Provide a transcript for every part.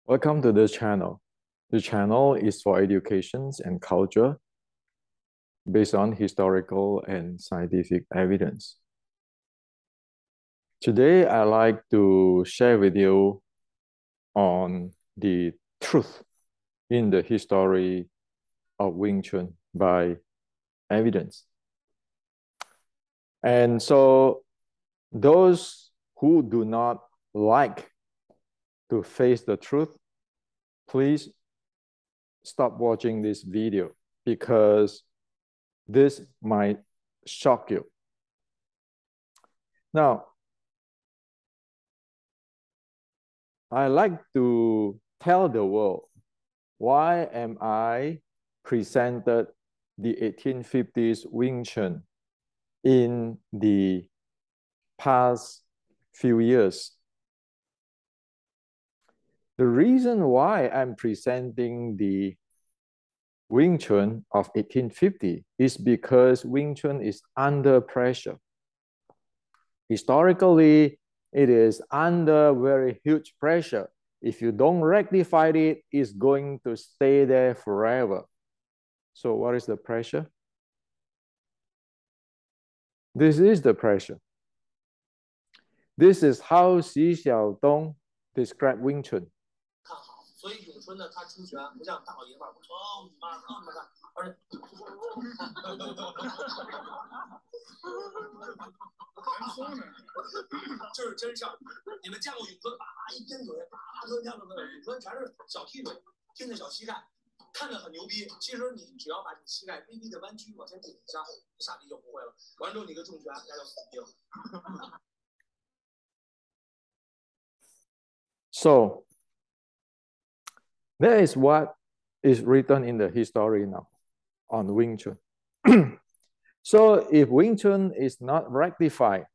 Welcome to this channel. The channel is for educations and culture based on historical and scientific evidence. Today, I'd like to share with you on the truth in the history of Wing Chun by evidence. And so those who do not like to face the truth, please stop watching this video because this might shock you. Now, I like to tell the world why am I presented the 1850s Wing Chun in the past few years. The reason why I'm presenting the Wing Chun of 1850 is because Wing Chun is under pressure. Historically, it is under very huge pressure. If you don't rectify it, it's going to stay there forever. So what is the pressure? This is the pressure. This is how Xi Xiaodong described Wing Chun. 所以咏春呢，他出拳不像大老爷们儿，冲你妈，看不看？而且，还说呢，这是真事儿。你们见过咏春，叭一颠腿，叭都见过没有？咏春全是小踢腿，拼着小膝盖，看着很牛逼。其实你只要把你膝盖微微的弯曲，往前顶一下，你下地就不会了。完之后你个重拳，那就死定了。So that is what is written in the history now on Wing Chun. So if Wing Chun is not rectified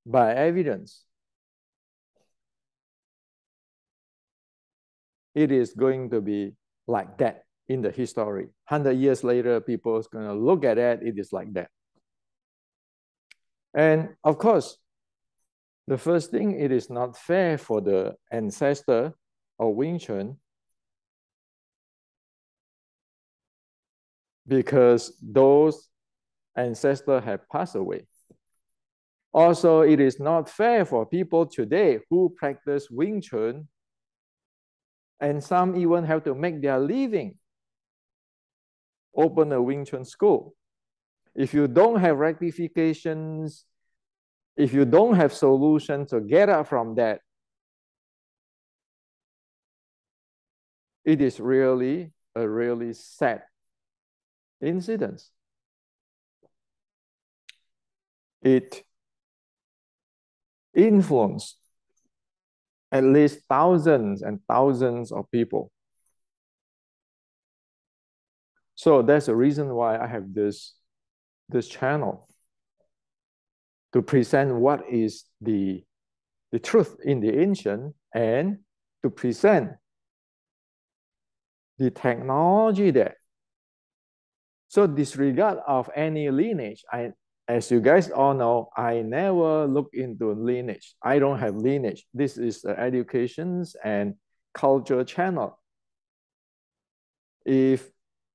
by evidence, it is going to be like that in the history. 100 years later, people are going to look at it, it is like that. And of course, the first thing, it is not fair for the ancestor of Wing Chun because those ancestors have passed away. Also, it is not fair for people today who practice Wing Chun, and some even have to make their living, open a Wing Chun school. If you don't have rectifications, if you don't have solutions to get out from that, it is really a really sad incident. It influenced at least thousands and thousands of people. So that's the reason why I have this channel to present what is the truth in the ancient and to present the technology there. So disregard of any lineage, as you guys all know, I never look into lineage. I don't have lineage. This is the educations and culture channel. If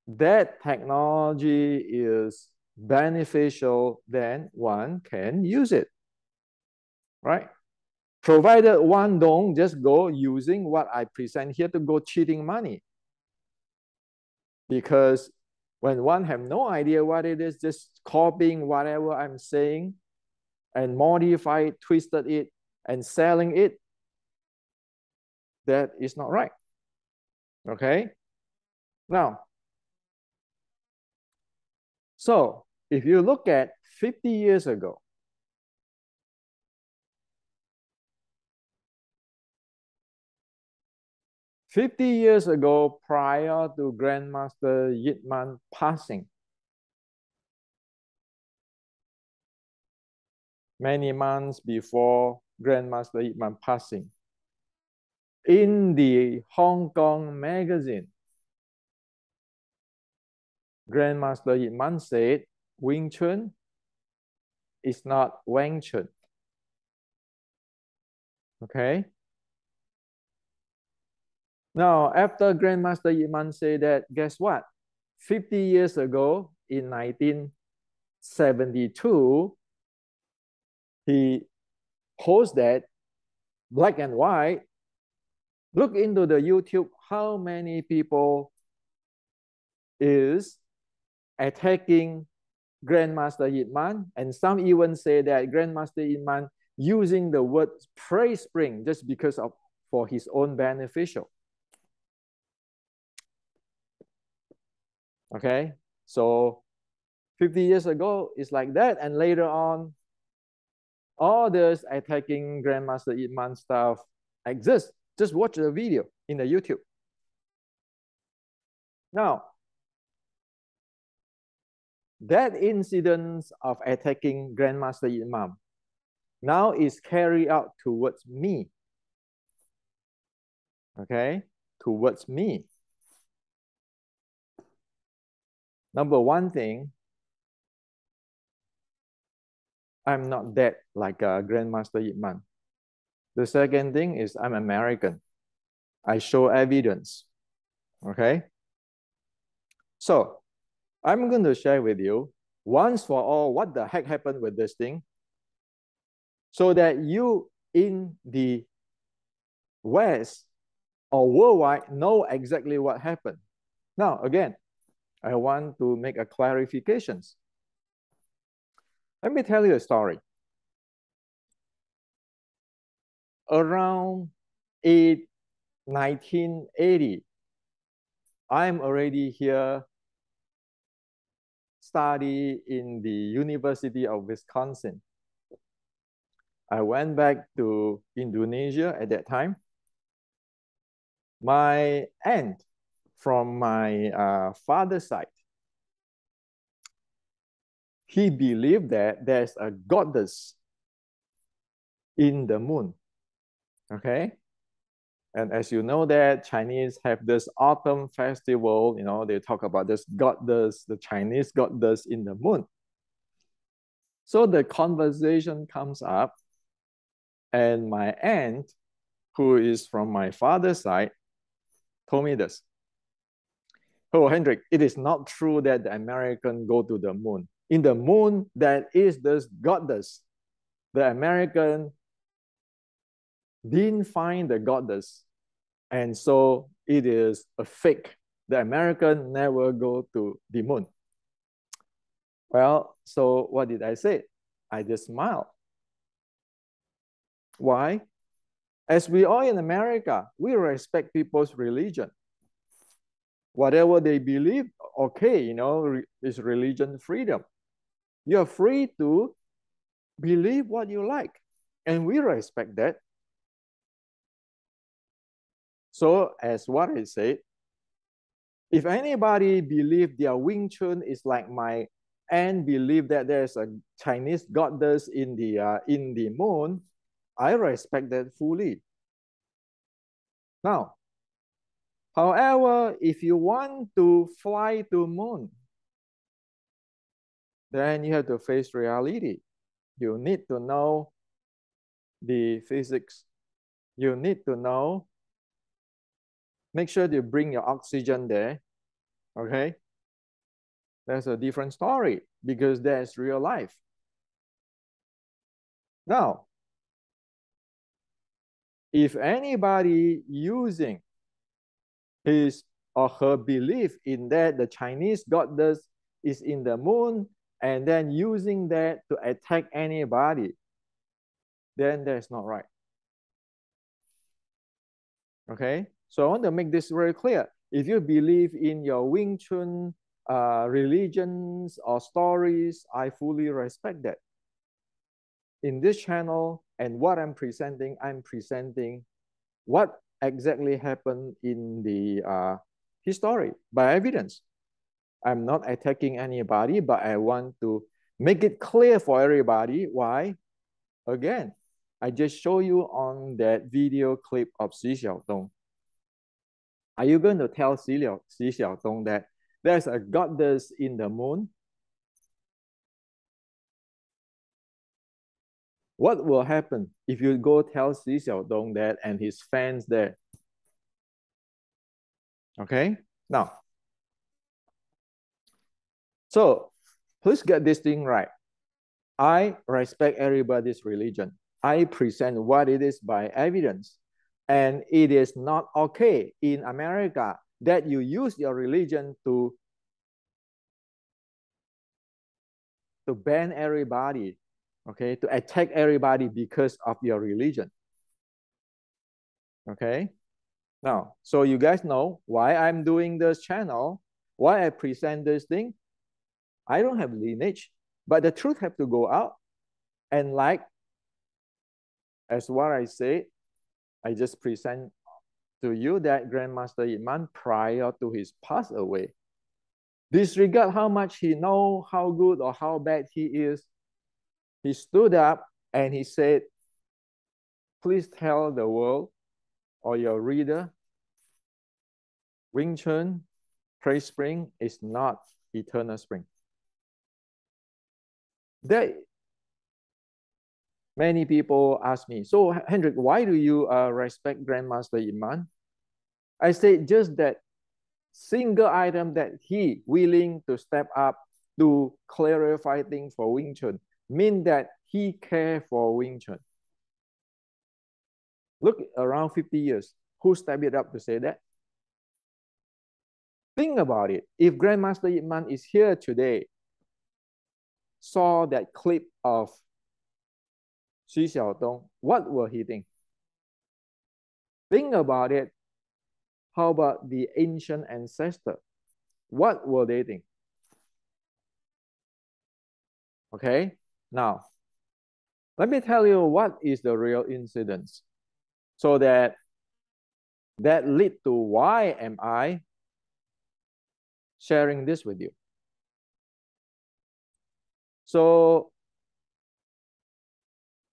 that technology is beneficial, then one can use it, right? Provided one don't just go using what I present here to go cheating money. Because when one have no idea what it is, just copying whatever I'm saying and modify it, twisted it, and selling it, that is not right. Okay? Now, so if you look at 50 years ago, prior to Grandmaster Yip Man passing, many months before Grandmaster Yip Man passing, in the Hong Kong magazine, Grandmaster Yip Man said, Wing Chun is not Wang Chun. Okay? Now, after Grandmaster Yiman said that, guess what? 50 years ago, in 1972, he posted that black and white. Look into the YouTube, how many people is attacking Grandmaster Yitman, and some even say that Grandmaster Yitman using the word praise spring just because of for his own beneficial. Okay, so 50 years ago it's like that, and later on, all this attacking Grandmaster Yitman stuff exists. Just watch the video in the YouTube. Now, that incident of attacking Grandmaster Yitman now is carried out towards me. Okay, towards me. Number one thing, I'm not that like a Grandmaster Yitman. The second thing is I'm American. I show evidence. Okay, so I'm going to share with you once for all what the heck happened with this thing, so that you in the West or worldwide know exactly what happened. Now, again, I want to make a clarifications. Let me tell you a story. Around 1980, I'm already here study in the University of Wisconsin. I went back to Indonesia at that time. My aunt from my father's side, he believed that there's a goddess in the moon. Okay, and as you know that Chinese have this autumn festival, you know, they talk about this goddess, the Chinese goddess in the moon. So the conversation comes up, and my aunt, who is from my father's side, told me this. Oh, Hendrik, it is not true that the American go to the moon. In the moon, there is this goddess. The American didn't find the goddess, and so it is a fake. The American never go to the moon. Well, so what did I say? I just smiled. Why? As we are in America, we respect people's religion. Whatever they believe, okay, you know, is religion freedom. You're free to believe what you like, and we respect that. So as what I said, if anybody believe their Wing Chun is like my aunt believe that there's a Chinese goddess in the moon, I respect that fully. Now, however, if you want to fly to moon, then you have to face reality. You need to know the physics. You need to know, make sure you bring your oxygen there, okay? That's a different story because that's real life. Now, if anybody using his or her belief in that the Chinese goddess is in the moon and then using that to attack anybody, then that's not right. Okay, so I want to make this very clear. If you believe in your Wing Chun religions or stories, I fully respect that. In this channel and what I'm presenting what exactly happened in the history by evidence. I'm not attacking anybody, but I want to make it clear for everybody. Why? Again, I just show you on that video clip of Xi Xiaodong. Are you going to tell Xi Xiaodong that there's a goddess in the moon? What will happen if you go tell Xi Xiaodong that and his fans there? Okay, now, so please get this thing right. I respect everybody's religion. I present what it is by evidence. And it is not okay in America that you use your religion to ban everybody, okay, to attack everybody because of your religion. Okay, now, so you guys know why I'm doing this channel, why I present this thing. I don't have lineage, but the truth have to go out. And like, as what I said, I just present to you that Grandmaster Iman, prior to his pass away, disregard how much he know, how good or how bad he is, he stood up and he said, please tell the world or your reader, Wing Chun, Praise Spring is not eternal spring. That many people ask me, so Hendrik, why do you respect Grandmaster Iman? I say just that single item that he willing to step up to clarify things for Wing Chun mean that he care for Wing Chun. Look, around 50 years, who stepped it up to say that? Think about it. If Grandmaster Iman is here today, saw that clip of Xu Xiaodong, what will he think? Think about it. How about the ancient ancestor? What will they think? Okay, now, let me tell you what is the real incidents so that lead to why am I sharing this with you. So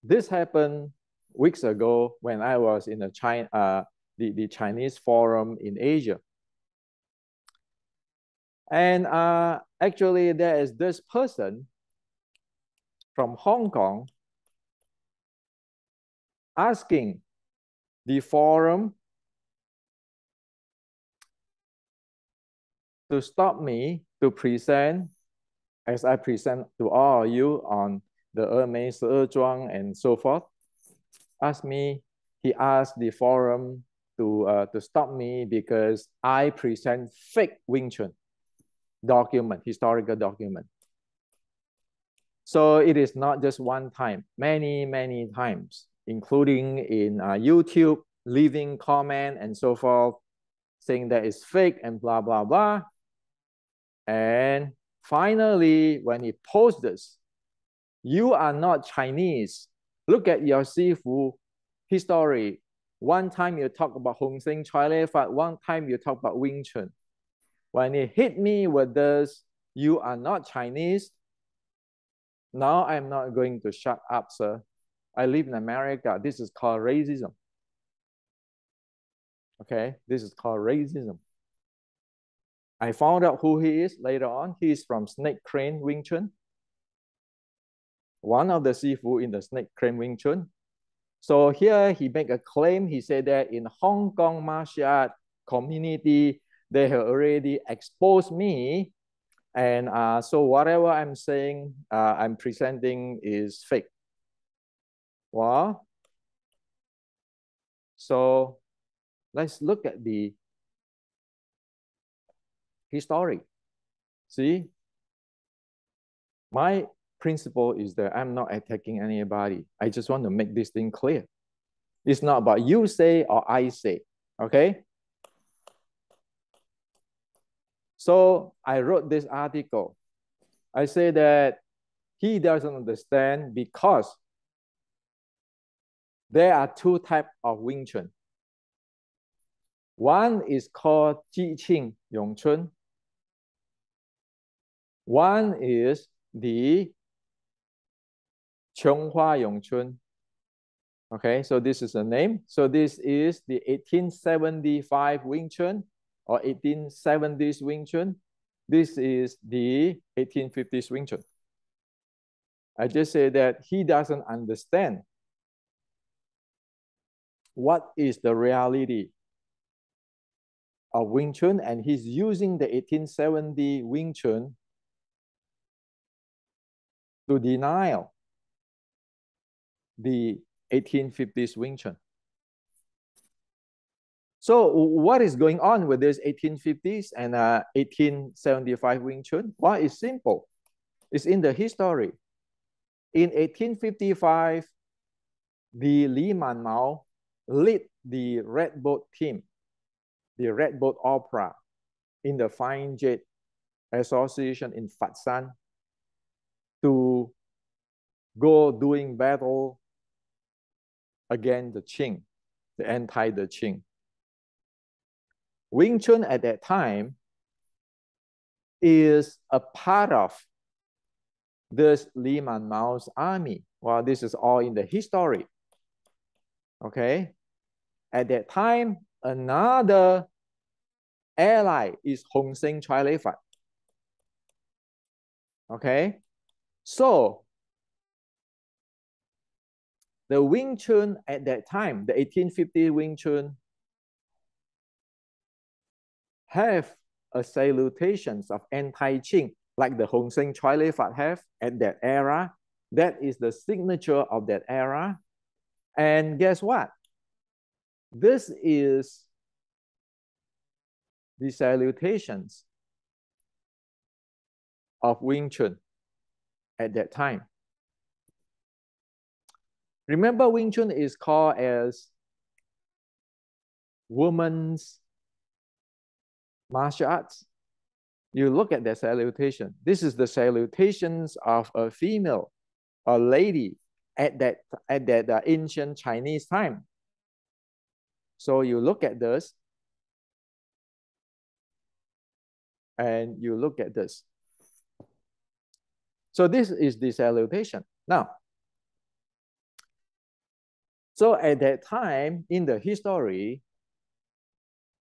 this happened weeks ago when I was in the Chinese forum in Asia. And actually there is this person from Hong Kong asking the forum to stop me to present, as I present to all of you on the Mei Zhuang and so forth. He asked the forum to stop me because I present fake Wing Chun document, historical document. So it is not just one time, many, many times, including in YouTube, leaving comment and so forth, saying that it's fake and blah, blah, blah. And finally, when he posts this, you are not Chinese. Look at your Sifu history. One time you talk about Hong Sing Chai Le Fat, one time you talk about Wing Chun. When he hit me with this, you are not Chinese. Now I'm not going to shut up, sir. I live in America. This is called racism. Okay, this is called racism. I found out who he is later on. He is from Snake Crane Wing Chun. One of the Sifu in the Snake Crane Wing Chun. So here he make a claim. He said that in Hong Kong martial art community, they have already exposed me. And so whatever I'm saying, I'm presenting is fake. Well, so let's look at the history. See, my principle is that I'm not attacking anybody. I just want to make this thing clear. It's not about you say or I say, okay? So I wrote this article. I say that he doesn't understand because there are two types of Wing Chun. One is called Ji Qing Yong Chun. One is the Chonghua Yong Chun. Okay, so this is a name. So this is the 1875 Wing Chun or 1870s Wing Chun. This is the 1850s Wing Chun. I just say that he doesn't understand what is the reality of Wing Chun, and he's using the 1870 Wing Chun to deny the 1850s Wing Chun. So what is going on with this 1850s and 1875 Wing Chun? Well, it's simple. It's in the history. In 1855, the Li Man Mao led the Red Boat team, the Red Boat Opera, in the Fine Jet Association in Fat Shan to go doing battle against the Qing, the anti-the Qing. Wing Chun at that time is a part of this Li Man Mao's army. Well, this is all in the history. Okay. At that time, another ally is Hong Seng Chai Lei Fat. Okay. So the Wing Chun at that time, the 1850 Wing Chun, have a salutations of anti-Qing like the Hong Seng Chai Lei Fat have at that era. That is the signature of that era. And guess what? This is the salutations of Wing Chun at that time. Remember, Wing Chun is called as women's martial arts. You look at the salutation. This is the salutations of a female, a lady at that ancient Chinese time. So you look at this, and you look at this. So this is the salutation. Now, so at that time in the history,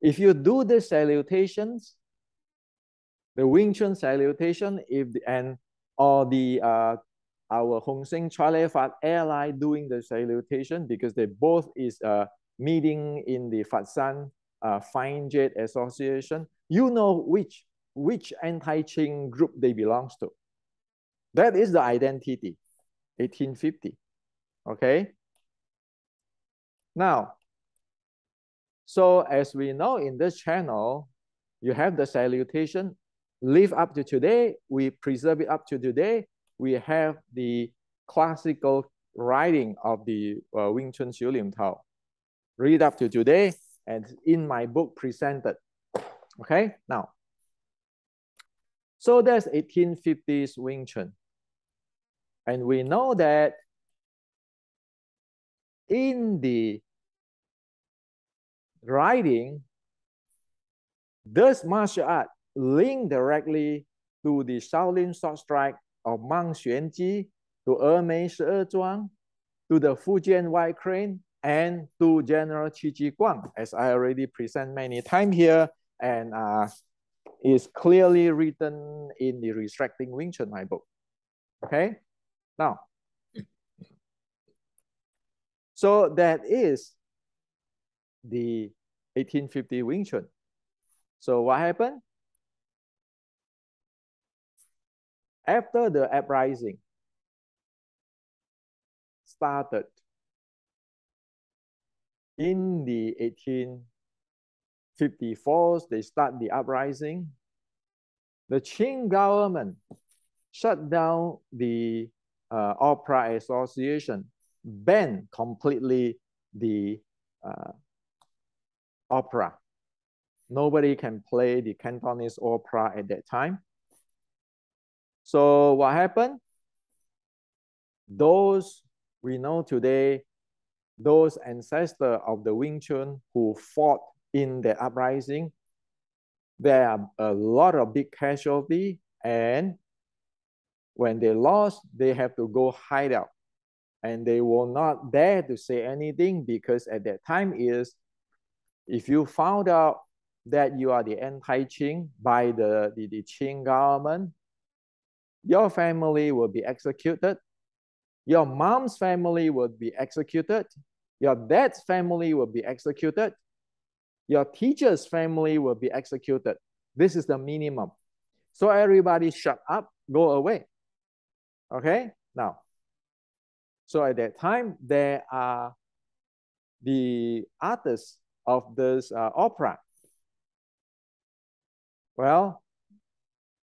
if you do the salutations, the Wing Chun salutation, our Hong Seng Chai Lei Fat ally doing the salutation, because they both is meeting in the Fat Shan Fine Jet Association, you know which anti-Qing group they belongs to. That is the identity, 1850. Okay. Now, so as we know in this channel, you have the salutation, live up to today, we preserve it up to today. We have the classical writing of the Wing Chun Xiu Lim Tao. Read up to today, and in my book presented. Okay, now. So that's 1850s Wing Chun. And we know that in the writing, this martial art linked directly to the Shaolin sword strike of Mang Xuanji, to Mei Shi Zhuang, to the Fujian White Crane, and to General Qi Ji Guang, as I already present many times here, and is clearly written in the Restricting Wing Chun, my book. Okay, now, so that is the 1850 Wing Chun. So what happened? After the uprising started in the 1854, they start the uprising. The Qing government shut down the Opera Association, banned completely the opera. Nobody can play the Cantonese opera at that time. So what happened? Those we know today, those ancestors of the Wing Chun who fought in the uprising, there are a lot of big casualty, and when they lost, they have to go hide out. And they will not dare to say anything, because at that time is, if you found out that you are the anti-Qing by the Qing government, your family will be executed. Your mom's family will be executed. Your dad's family will be executed. your teacher's family will be executed. This is the minimum. So everybody shut up, go away. Okay, now, so at that time, there are the artists of this opera. Well,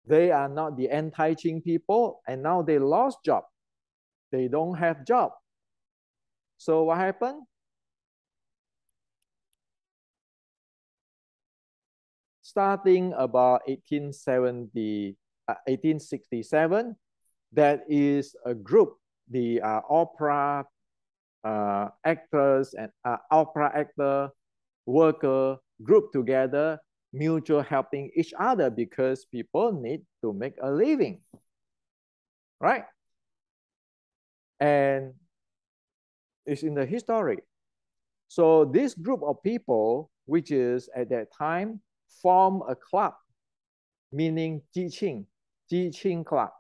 they are not the anti-Qing people, and now they lost job. They don't have job. So what happened? Starting about 1867, that is a group, the opera actors and opera actor worker group together, mutual helping each other because people need to make a living, right? And it's in the history. So this group of people, which is at that time, form a club, meaning Ji Qing club.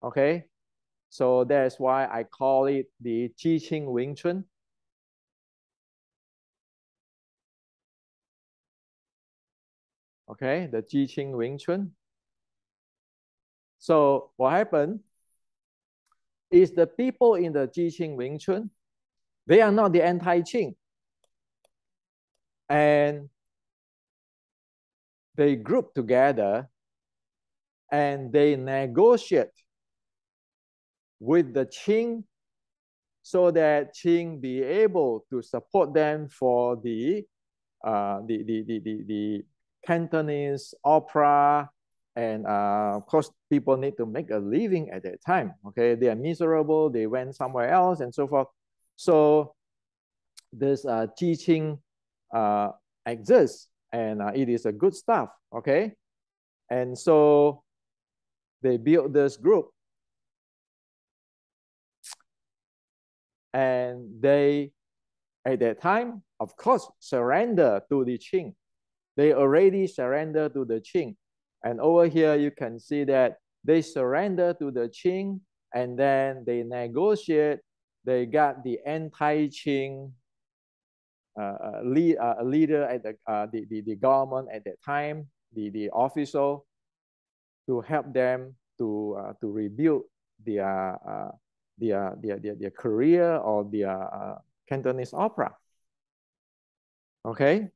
Okay, so that's why I call it the Qi Qing Wing Chun. Okay, the Qi Qing Wing Chun. So what happened is the people in the Qi Qing Wing Chun, they are not the anti-Qing. And they group together and they negotiate with the Qing so that Qing be able to support them for the Cantonese opera, and of course people need to make a living at that time. Okay, they are miserable, they went somewhere else and so forth. So this Qi Qing exists, and it is a good stuff. Okay, and so they built this group, and they at that time, of course, surrender to the Qing. They already surrender to the Qing. And over here, you can see that they surrender to the Qing, and then they negotiate. They got the anti-Qing leader at the government at that time, the official, to help them to rebuild their career or their Cantonese opera. Okay,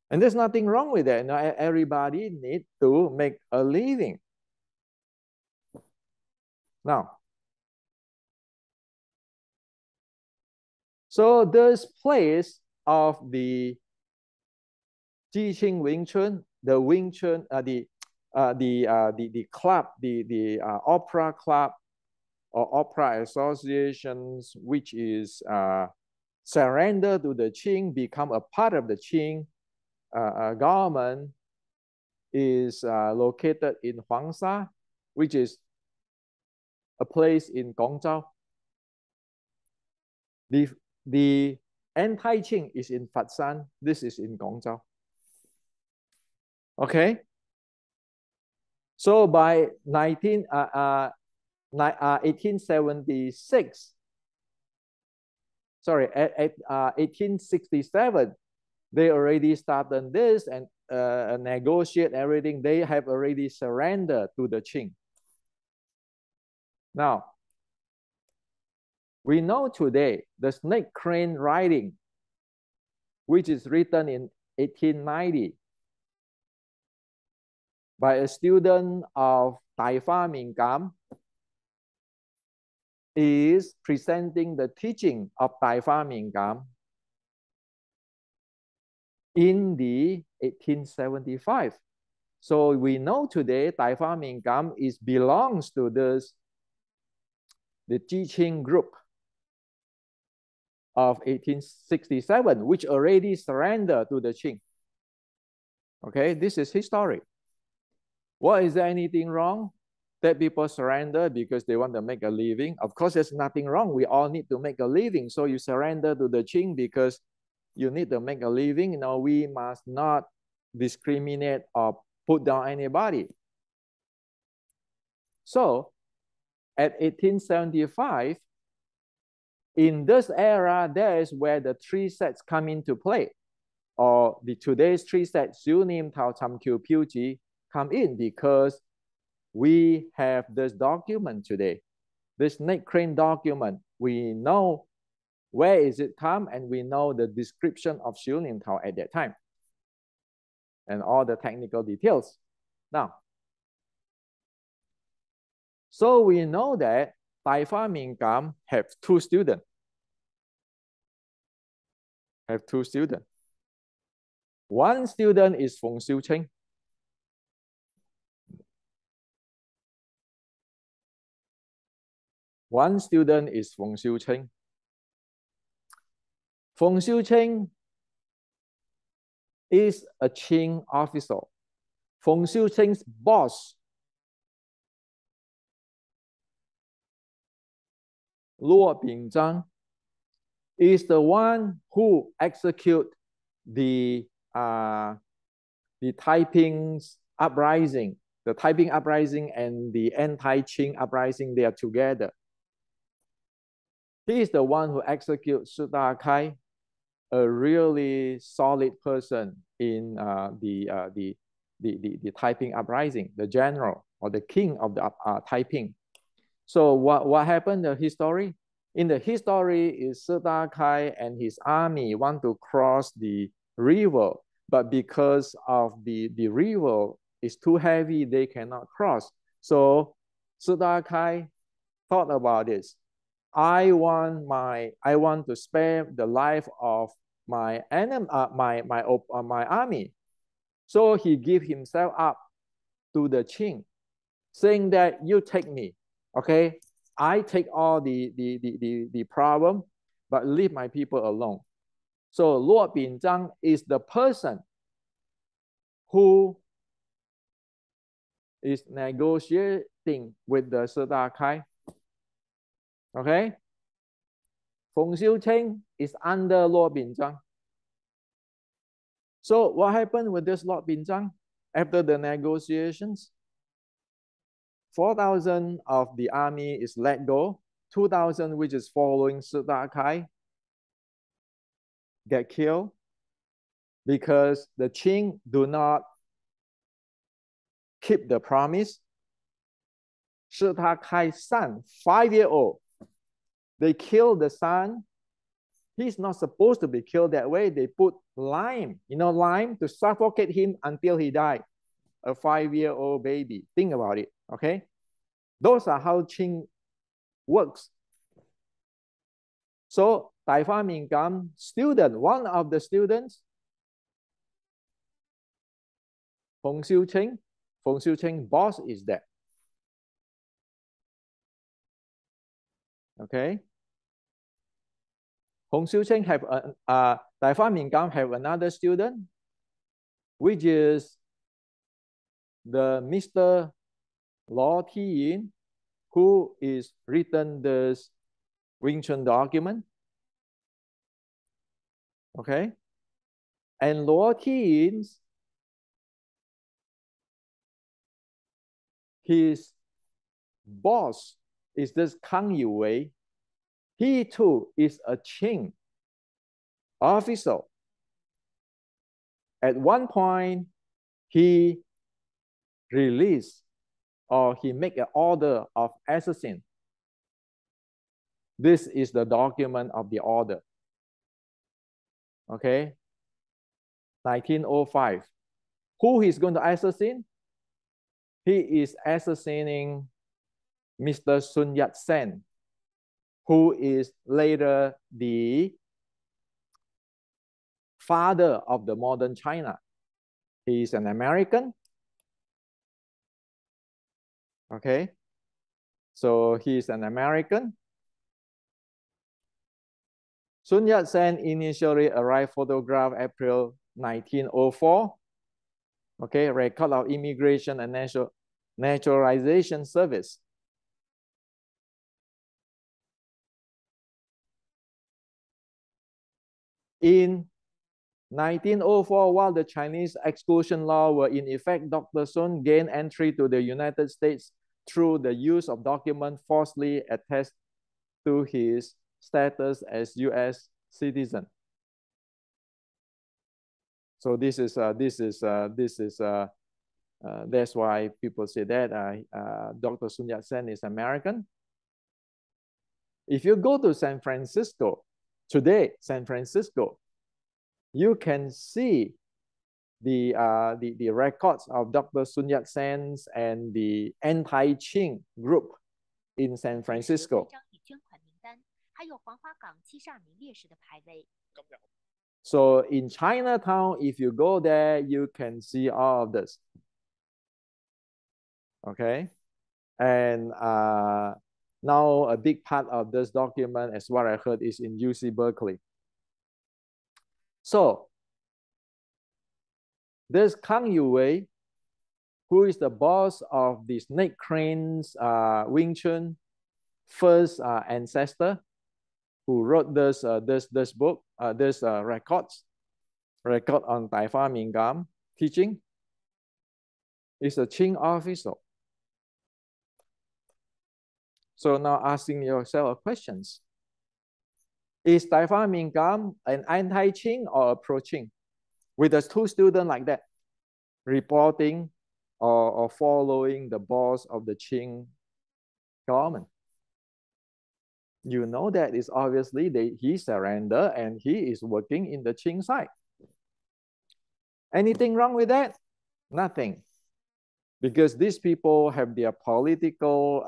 and there's nothing wrong with that. Now, everybody needs to make a living. Now, so this place of the Ji Qing Wing Chun, the Wing Chun, the club, the opera club or opera associations, which is surrender to the Qing, become a part of the Qing government, is located in Huangsha, which is a place in Gongzhou. The anti-Qing is in Fatshan. This is in Gongzhou. Okay. So by 1876, sorry, at 1867, they already started this and negotiate everything. They have already surrendered to the Qing. Now, we know today the snake crane writing, which is written in 1890 by a student of Tai Fa Ming Kam, is presenting the teaching of Tai Fa Ming Kam in the 1875. So we know today Tai Fa Ming Kam belongs to the Ji Qing group of 1867, which already surrendered to the Qing. Okay, this is history. What, is there anything wrong that people surrender because they want to make a living? Of course, there's nothing wrong. We all need to make a living. So you surrender to the Qing because you need to make a living. You know, we must not discriminate or put down anybody. So at 1875, in this era, that is where the three sets come into play. or the today's three set Siu Nim Tao Cham Q Piu Ji come in because we have this document today, this neck crane document. We know where is it come, and we know the description of Siu Nim Tao at that time and all the technical details. Now, so we know that Tai Fa Ming Gam have two students. One student is Feng Xiu Cheng. One student is Feng Xiu Cheng. Feng Xiu Cheng is a Qing officer. Feng Xiu Cheng's boss, Luo Bingzhang, is the one who execute the Taiping's uprising. The Taiping uprising and the anti-Qing uprising, they are together. He is the one who executes Shi Da Kai, a really solid person in the Taiping uprising, the general or the king of the Taiping. So what happened in the history? In the history is Shi Da Kai and his army want to cross the river, but because of the river is too heavy, they cannot cross. So Shi Da Kai thought about this. I want to spare the life of my enemy, my army. So he gave himself up to the Qing, saying that you take me, okay? I take all the problem, but leave my people alone. So Luo Bingzhang is the person who is negotiating with the Shi Da Kai. Okay? Feng Xiu Cheng is under Luo Bingzhang. So what happened with this Luo Bingzhang after the negotiations? 4,000 of the army is let go. 2,000, which is following Shi Da Kai, get killed because the Qing do not keep the promise. Shi Da Kai's son, 5-year-old, they killed the son. He's not supposed to be killed that way. They put lime, lime to suffocate him until he died. A 5-year-old baby. Think about it, okay? Those are how Qing works. So Tai Fa Ming Gam student, one of the students, Feng Xiu Cheng. Feng Xiu Cheng boss is that. Okay. Feng Xiu Cheng have Tai Fa Ming Gam have another student, which is the Mr. Lo Tiyin, who is written this Wing Chun document. Okay. And Lo Tiyin's his boss is this Kang Yuwei. He too is a Qing officer. At one point, he released or he make an order of assassin. This is the document of the order. Okay. 1905. Who he's going to assassin? He is assassinating Mr. Sun Yat-sen, who is later the father of the modern China. He is an American. Okay. So he's an American. Sun Yat-sen initially arrived photographed April 1904. Okay, record of Immigration and Naturalization Service. In 1904, while the Chinese exclusion law were in effect, Dr. Sun gained entry to the United States through the use of documents falsely attest to his status as US citizen. So that's why people say that Dr. Sun Yat-sen is American. If you go to San Francisco today, San Francisco, you can see the records of Dr. Sun Yat-sen's and the anti-Qing group in San Francisco. So in Chinatown, if you go there, you can see all of this. Okay, and now a big part of this document, as what I heard, is in UC Berkeley. So this Kang Yuwei, who is the boss of the Snake Cranes Wing Chun first ancestor, who wrote this book, record on Tai Fa Ming Gam teaching, is a Qing official. So now asking yourself questions. Is Tai Fa Ming Gam an anti-Qing or a pro-Qing? With the two students like that, reporting or following the boss of the Qing government. You know that is obviously he surrendered and he is working in the Qing side. Anything wrong with that? Nothing. Because these people have their political,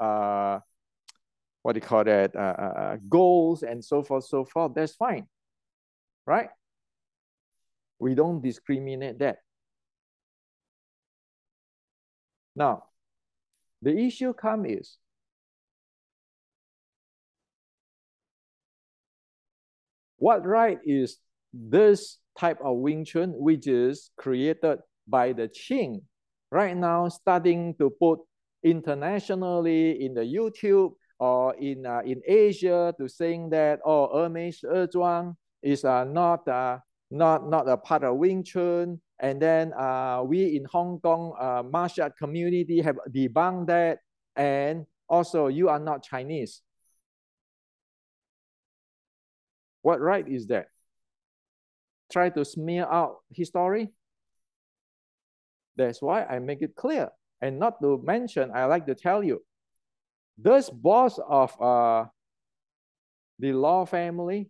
what do you call that, goals and so forth, that's fine, right? We don't discriminate that. Now, the issue comes is, what right is this type of Wing Chun, which is created by the Qing, right now starting to put internationally in the YouTube or in Asia to saying that, oh, Zhuang is not a part of Wing Chun, and then we in Hong Kong martial art community have debunked that, and also you are not Chinese. What right is that? Try to smear out history? That's why I make it clear. And not to mention, I like to tell you, this boss of the Law family,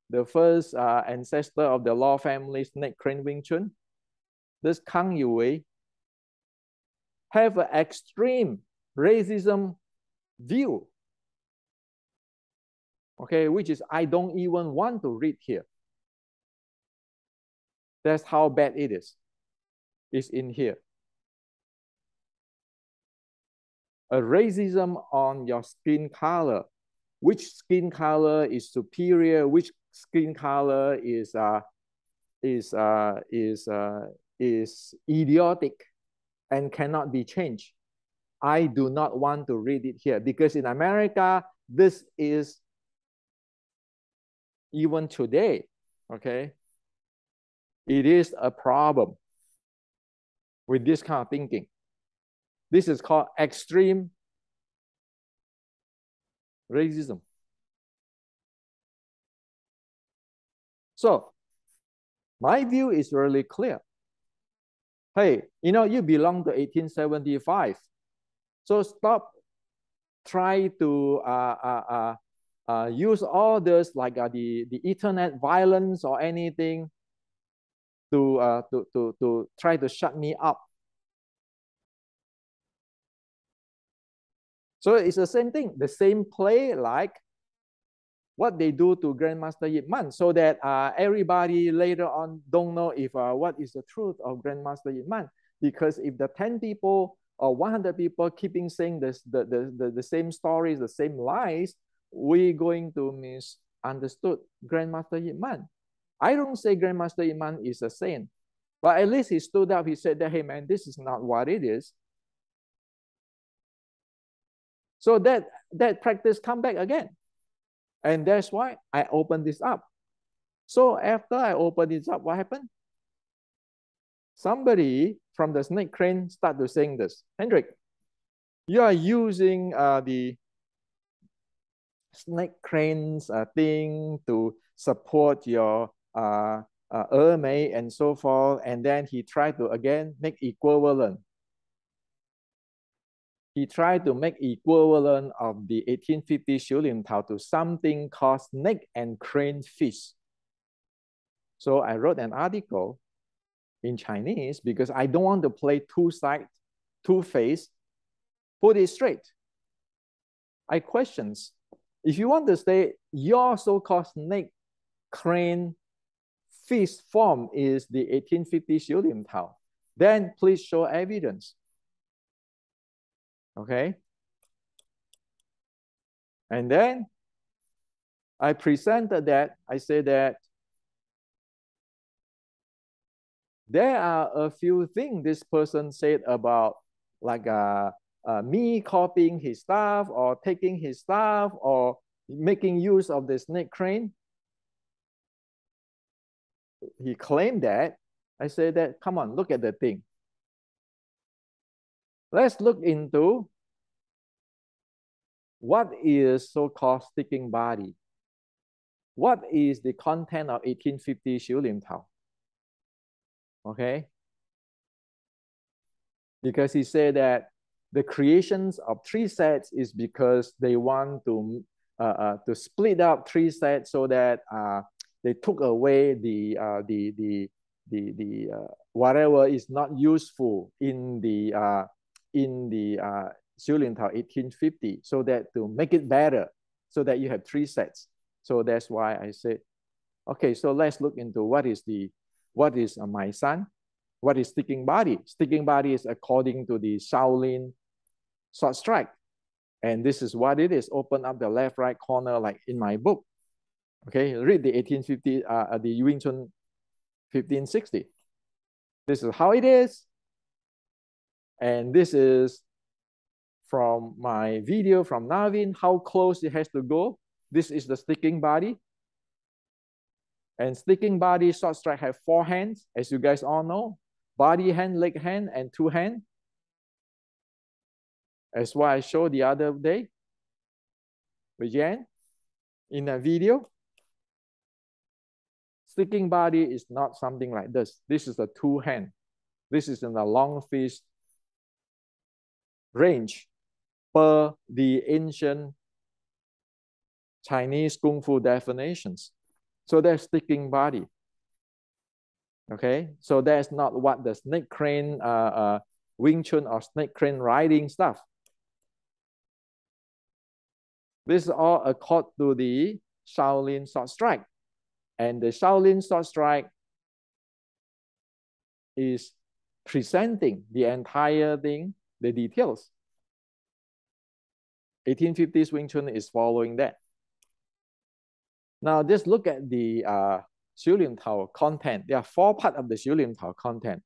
the first ancestor of the Law family, Snake Crane Wing Chun, this Kang Yuwei, have an extreme racism view. Okay, which is I don't even want to read here. That's how bad it is. It's in here. A racism on your skin color. Which skin color is superior? Which skin color is idiotic and cannot be changed? I do not want to read it here because in America, this is even today, okay? It is a problem with this kind of thinking. This is called extreme racism. So my view is really clear. Hey, you belong to 1875. So stop trying to use all this like the internet violence or anything to try to shut me up. So it's the same thing, the same play like what they do to Grandmaster Yip Man, so that everybody later on don't know if what is the truth of Grandmaster Yip Man. Because if the 10 people or 100 people keeping saying the same stories, the same lies, we're going to misunderstood Grandmaster Yip Man. I don't say Grandmaster Yip Man is a saint, but at least he stood up, he said that, hey man, this is not what it is. So that practice come back again. And that's why I opened this up. So after I opened this up, what happened? Somebody from the Snake Crane started saying this, Hendrik, you are using the Snake Crane's thing to support your Mei and so forth. And then he tried to again make equivalent. He tried to make equivalent of the 1850 Shilin Tao to something called snake and crane fish. So I wrote an article in Chinese because I don't want to play two-side, two-face, put it straight. I questions, if you want to say your so-called snake, crane, fish form is the 1850 Shilin Tao, then please show evidence. Okay? And then I presented that, I said that there are a few things this person said about like me copying his stuff or taking his stuff or making use of the snake crane. He claimed that. I said that, come on, look at the thing. Let's look into what is so-called sticking body. What is the content of 1850 Shilin Tao? Okay? Because he said that the creations of 3 sets is because they want to split up 3 sets so that they took away the whatever is not useful in the Shilin Tao 1850, so that to make it better, so that you have 3 sets. So that's why I said, okay, so let's look into what is my son. What is sticking body? Sticking body is according to the Shaolin sword strike. And this is what it is. Open up the left, right corner like in my book. Okay, read the 1850, the Wing Chun 1560. This is how it is. And this is from my video from Navin, how close it has to go. This is the sticking body. And sticking body sword strike have 4 hands, as you guys all know. Body hand, leg hand, and 2 hands. As what I showed the other day with Yan in a video. Sticking body is not something like this. This is a 2 hand. This is in a long fist range per the ancient Chinese Kung Fu definitions. So that's sticking body. Okay, so that's not what the snake crane Wing Chun or snake crane riding stuff. This is all according to the Shaolin sword strike. And the Shaolin sword strike is presenting the entire thing, the details. 1850s Wing Chun is following that. Now just look at the Shilin Tao content. There are 4 parts of the Shilin Tao content.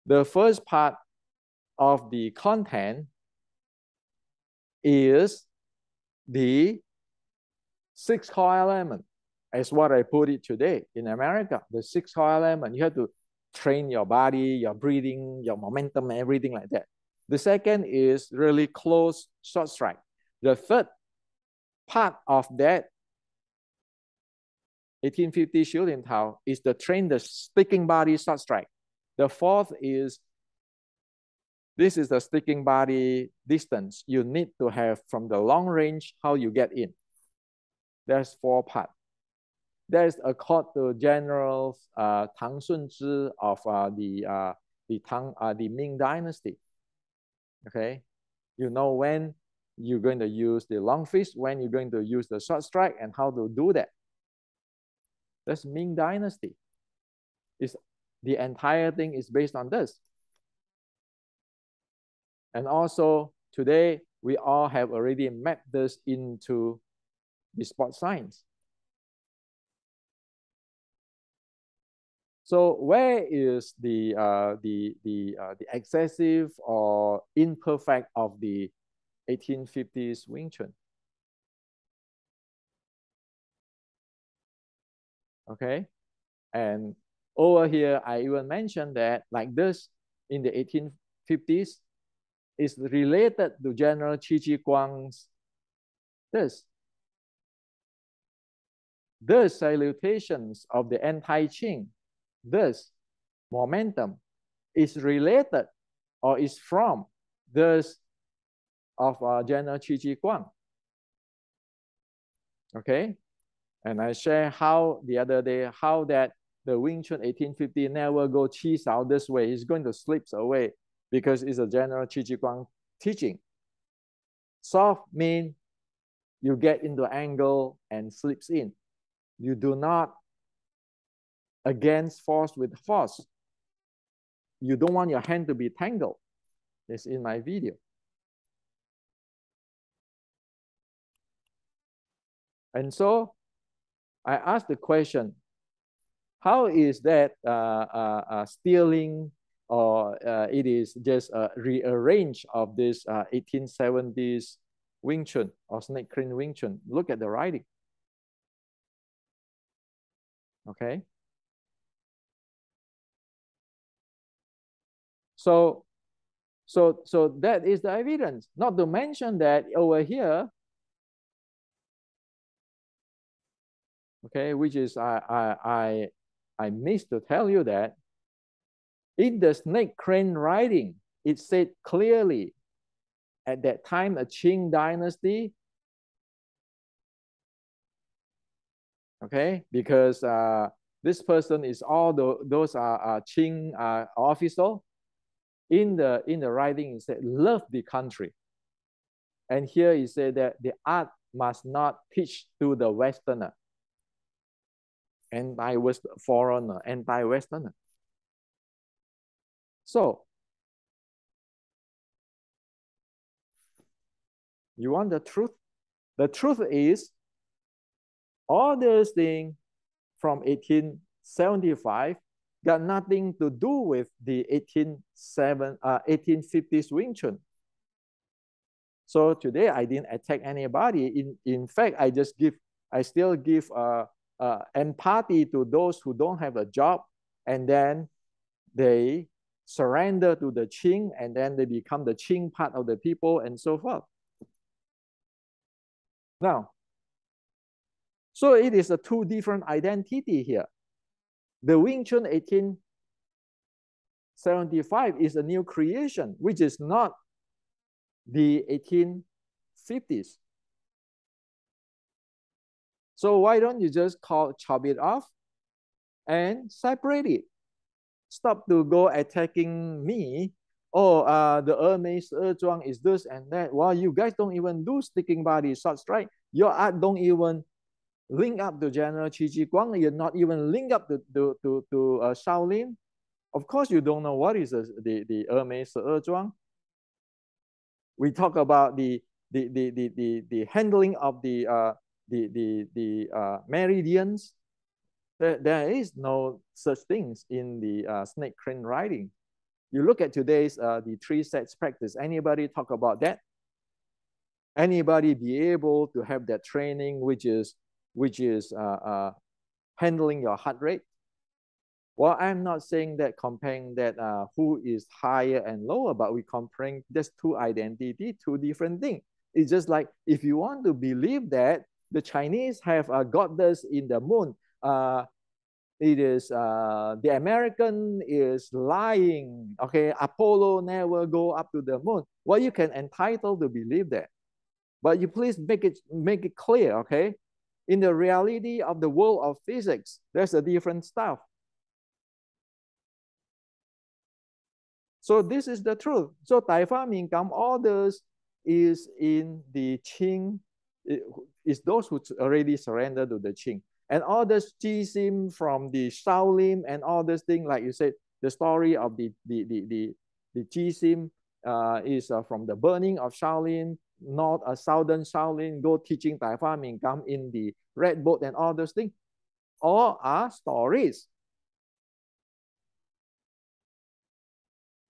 The first part of the content is the 6 core element, as what I put it today in America. The 6 core element, you have to train your body, your breathing, your momentum, everything like that. The second is really close short strike. The third part of that 1850 Shilin Tao is to train the sticking body short strike. The fourth is, this is the sticking body distance you need to have from the long range, how you get in. There's 4 parts. There's a court to General Tang Sunzhi of the Ming Dynasty. Okay, you know when you're going to use the long fist, when you're going to use the short strike, and how to do that. That's Ming Dynasty. The entire thing is based on this. And also today, we all have already mapped this into the sport science. So where is the excessive or imperfect of the 1850s Wing Chun? Okay, and over here, I even mentioned that like this in the 1850s is related to General Qi Guang's this. The salutations of the anti-Qing this momentum is related or is from this of General Qi Ji Guang. Okay, and I share how the other day how that the Wing Chun 1850 never go Qi Sao this way. He's going to slip away because it's a General Qi Ji Guang teaching. Soft means you get into angle and slips in. You do not against force with force. You don't want your hand to be tangled. It's in my video. And so I asked the question, how is that stealing or it is just a rearrange of this 1870s Wing Chun or snake crane Wing Chun? Look at the writing. Okay. So that is the evidence. Not to mention that over here, okay, which is I missed to tell you that in the snake crane writing, it said clearly at that time, a Qing dynasty, okay, because this person is all those are Qing official. In the writing, it said, love the country. And here he said that the art must not teach to the Westerner, foreigner, anti-Westerner. So, you want the truth? The truth is, all those things from 1875 got nothing to do with the 1850s Wing Chun. So today I didn't attack anybody. In fact, I still give empathy to those who don't have a job, and then they surrender to the Qing, and then they become the Qing part of the people, and so forth. Now, so it is a two different identity here. The Wing Chun 1875 is a new creation, which is not the 1850s. So why don't you just chop it off and separate it? Stop to go attacking me. Oh, the Hermes Zhuang is this and that. Well, you guys don't even do sticking body short strike. Your art don't even link up to General Qi Ji Guang. You're not even link up to Shaolin. Of course, you don't know what is the Hermes Zhuang. We talk about the handling of the meridians. There is no such things in the snake crane writing. You look at today's the 3 sets practice. Anybody talk about that? Anybody be able to have that training, which is handling your heart rate? Well, I'm not saying that comparing that who is higher and lower, but we comparing just two identity, two different things. It's just like if you want to believe that the Chinese have a goddess in the moon, it is the American is lying. Okay, Apollo never go up to the moon. Well, you can entitled to believe that, but you please make it clear. Okay, in the reality of the world of physics, there's a different stuff. So this is the truth. So Tai Fa Ming Gam orders is in the Qing, is those who already surrendered to the Qing. And all this Jisim from the Shaolin and all this thing, like you said, the story of the Jisim is from the burning of Shaolin, not a southern Shaolin, go teaching Tai Fa Ming Gam in the Red Boat and all those things. All are stories.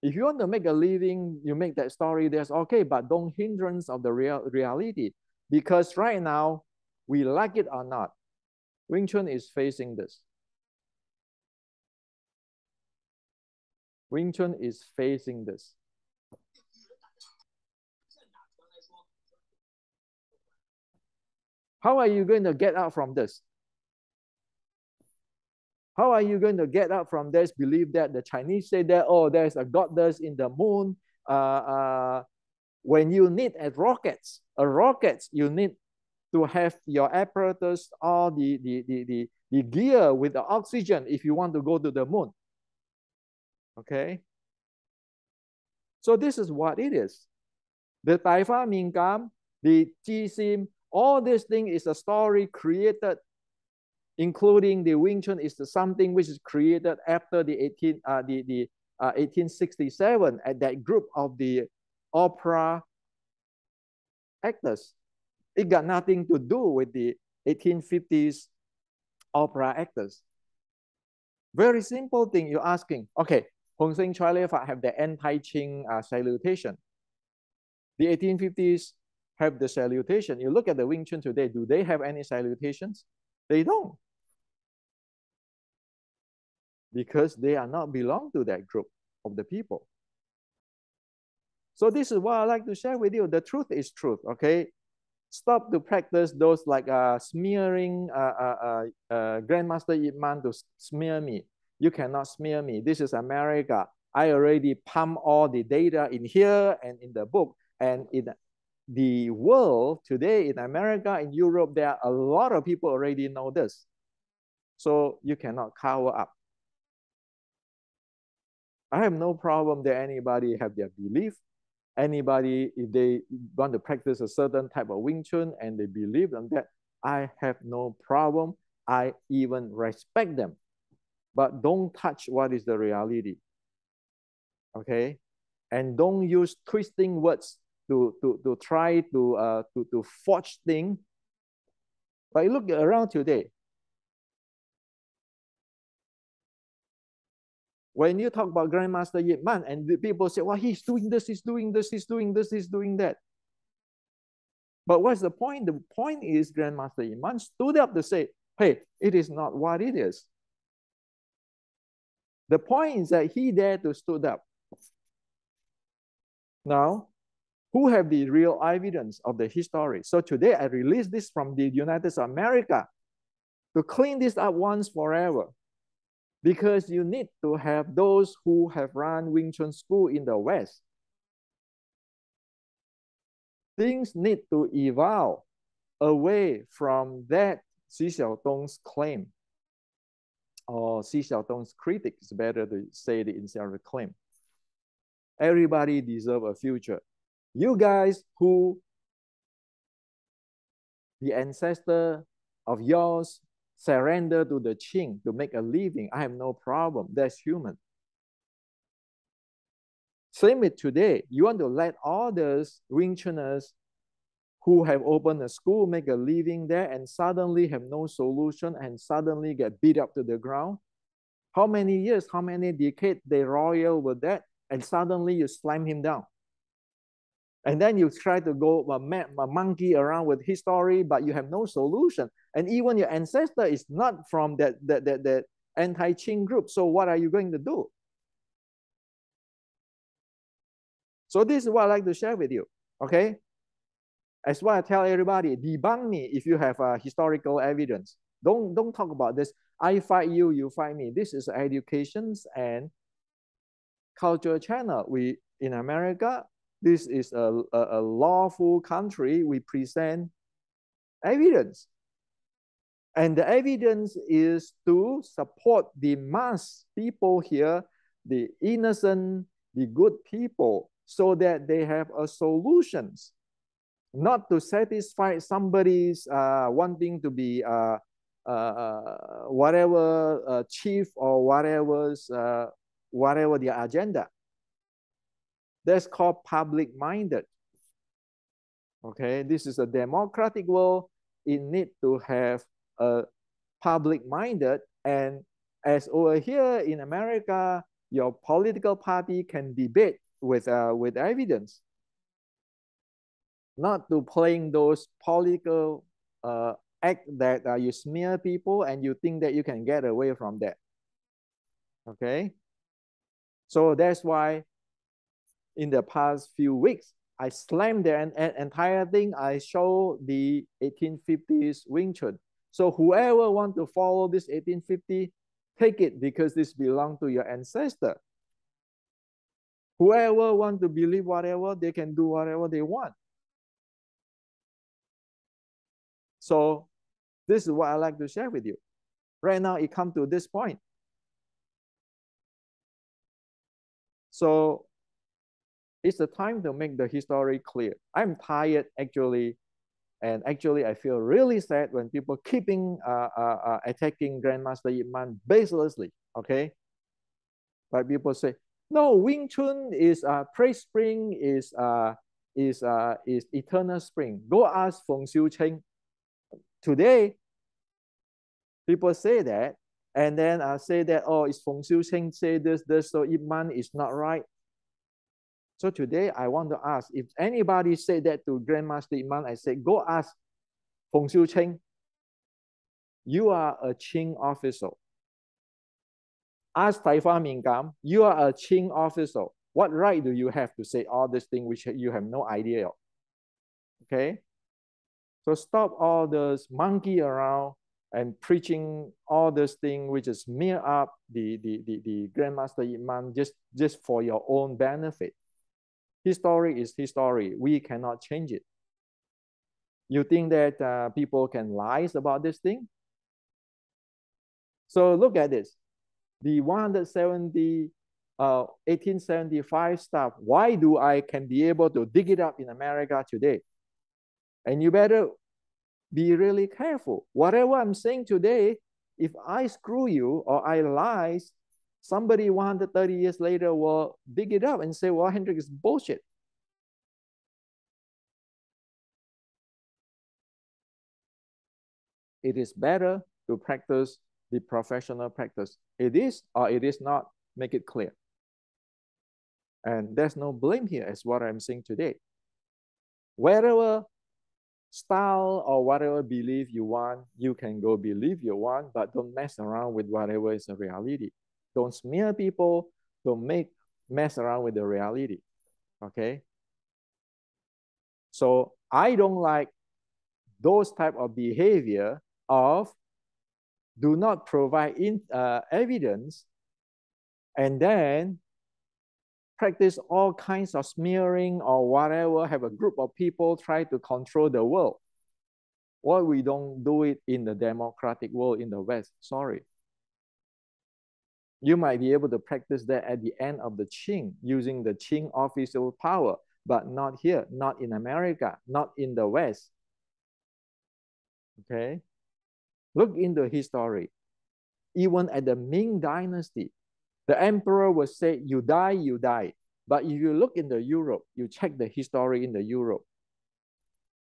If you want to make a living, you make that story, that's okay, but don't hindrance of the reality. Because right now, we like it or not, Wing Chun is facing this. Wing Chun is facing this. How are you going to get out from this? How are you going to get up from this belief that the Chinese say that, oh, there's a goddess in the moon? When you need a rockets, you need to have your apparatus, all the gear with the oxygen if you want to go to the moon. Okay? So this is what it is. The Taifa Mingam, the Jisim, all this thing is a story created, including the Wing Chun is something which is created after the 1867 at that group of the opera actors. It got nothing to do with the 1850s opera actors. Very simple thing you're asking. Okay, Hong Sing Choi Lei Fat have the anti-Qing salutation. The 1850s have the salutation. You look at the Wing Chun today, do they have any salutations? They don't. Because they are not belong to that group of the people. So this is what I like to share with you. The truth is truth, okay? Stop to practice those like smearing Grandmaster Ip Man to smear me. You cannot smear me. This is America. I already pump all the data in here and in the book. And in the world today, in America, in Europe, there are a lot of people already know this. So you cannot cover up. I have no problem that anybody have their belief. Anybody, if they want to practice a certain type of Wing Chun and they believe in that, I have no problem. I even respect them. But don't touch what is the reality. Okay? And don't use twisting words to try to forge things. But look around today. When you talk about Grandmaster Ip Man, and the people say, well, he's doing this, he's doing this, he's doing this, he's doing that. But what's the point? The point is Grandmaster Ip Man stood up to say, hey, it is not what it is. The point is that he dared to stood up. Now, who have the real evidence of the history? So today I released this from the United States of America to clean this up once forever. Because you need to have those who have run Wing Chun school in the West. Things need to evolve away from that Xi Xiaodong's claim, or Xi Xiaodong's critic. It's better to say it instead of a claim. Everybody deserves a future. You guys who, the ancestor of yours, surrender to the Qing to make a living, I have no problem. That's human. Same with today. You want to let all those Wing Chunners who have opened a school make a living there and suddenly have no solution and suddenly get beat up to the ground? How many years, how many decades they royal with that, and suddenly you slam him down? And then you try to go a monkey around with history, but you have no solution. And even your ancestor is not from that anti-Qing group. So what are you going to do? So this is what I like to share with you, okay? As what I tell everybody, debunk me if you have historical evidence. Don't talk about this. I fight you, you fight me. This is education and culture channel. We, in America, this is a lawful country. We present evidence. And the evidence is to support the mass people here, the innocent, the good people, so that they have a solutions, not to satisfy somebody's wanting to be whatever chief or whatever their agenda. That's called public-minded. Okay, this is a democratic world. It needs to have a public-minded, and as over here in America, your political party can debate with evidence, not to playing those political act that you smear people and you think that you can get away from that. Okay, so that's why in the past few weeks, I slammed the entire thing. I show the 1850s Wing Chun. So whoever want to follow this 1850, Take it because this belongs to your ancestor. Whoever want to believe whatever, they can do whatever they want. So this is what I like to share with you. Right now, it comes to this point. So it's the time to make the history clear. I'm tired, actually, and actually, I feel really sad when people keeping attacking Grandmaster Ip Man baselessly. Okay, like people say, no, Wing Chun is praise spring is eternal spring. Go ask Feng Xiucheng. Today, people say that, and then say that, oh, it's Feng Xiucheng say this, so Ip Man is not right. So today I want to ask, if anybody say that to Grandmaster Ip Man, I say, go ask Feng Xiucheng. You are a Qing officer. Ask Taifa Mingam, you are a Qing officer. What right do you have to say all these things which you have no idea of? Okay? So stop all this monkey around and preaching all this thing which is smear up the Grandmaster Ip Man just for your own benefit. History is history. We cannot change it. You think that people can lie about this thing? So look at this. The 1875 stuff. Why do I can be able to dig it up in America today? And you better be really careful. Whatever I'm saying today, if I screw you or I lie, somebody 130 years later will dig it up and say, well, Hendrik is bullshit. It is better to practice the professional practice. It is or it is not, make it clear. And there's no blame here, as what I'm saying today. Whatever style or whatever belief you want, you can go believe you want, but don't mess around with whatever is a reality. Don't smear people, don't mess around with the reality, okay? So I don't like those type of behavior of do not provide evidence and then practice all kinds of smearing or whatever, have a group of people try to control the world. Why we don't do it in the democratic world in the West? Sorry. You might be able to practice that at the end of the Qing, using the Qing official power, but not here, not in America, not in the West. Okay? Look into history. Even at the Ming Dynasty, the emperor would say, you die, you die. But if you look in the Europe, you check the history in the Europe,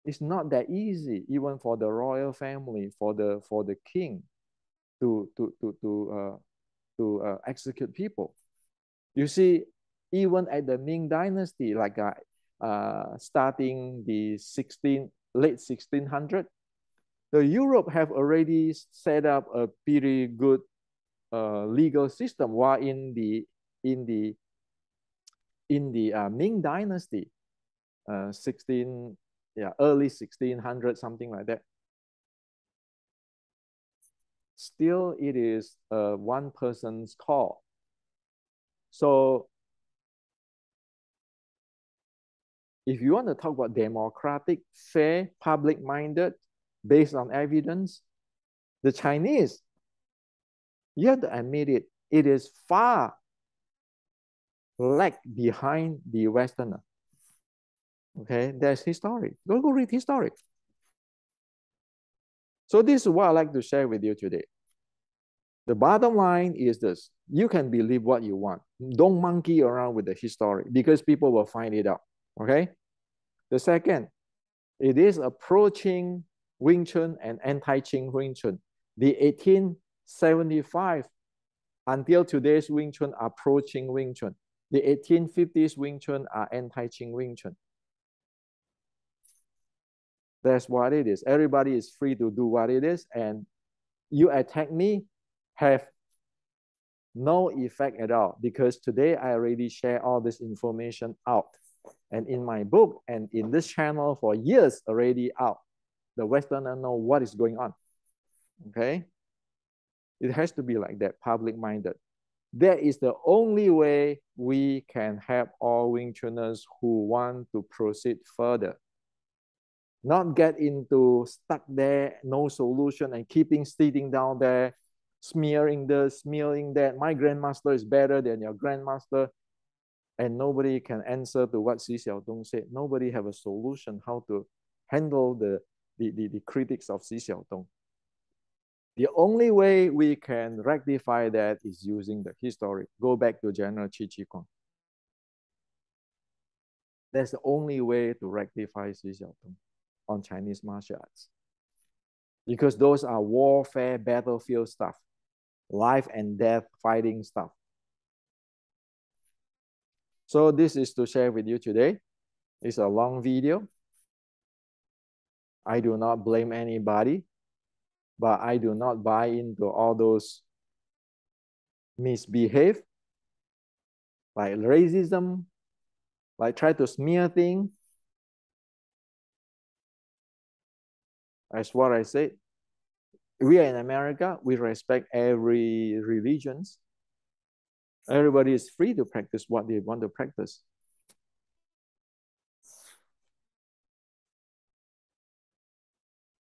it's not that easy, even for the royal family, for the king, to execute people. You see, even at the Ming Dynasty, like starting the late 1600, the Europe have already set up a pretty good legal system. While in the Ming Dynasty, early 1600, something like that, still it is one person's call. So if you want to talk about democratic, fair, public-minded, based on evidence, the Chinese, you have to admit it, it is far lag behind the Westerner. Okay, there's history. Go read history. So this is what I like to share with you today. The bottom line is this. You can believe what you want. Don't monkey around with the history because people will find it out. Okay? The second, it is a Pro Qing Wing Chun and anti-Qing Wing Chun. The 1875 until today's Wing Chun are Pro Qing Wing Chun. The 1850s Wing Chun are anti-Qing Wing Chun. That's what it is. Everybody is free to do what it is, and you attack me have no effect at all because today I already share all this information out. And in my book and in this channel for years already out. The Westerner know what is going on. Okay? It has to be like that, public-minded. That is the only way we can help all Wing Chunners who want to proceed further. Not get into stuck there, no solution, and keeping sitting down there, smearing this, smearing that. My grandmaster is better than your grandmaster. And nobody can answer to what Xi Xiaodong said. Nobody have a solution how to handle the critics of Xi Xiaodong. The only way we can rectify that is using the history. Go back to General Qi Kong. That's the only way to rectify Xi Xiaodong on Chinese martial arts. Because those are warfare, battlefield stuff, life and death fighting stuff. So this is to share with you today. It's a long video. I do not blame anybody, but I do not buy into all those misbehave, like racism, like try to smear things. As what I said, we are in America, we respect every religions. Everybody is free to practice what they want to practice.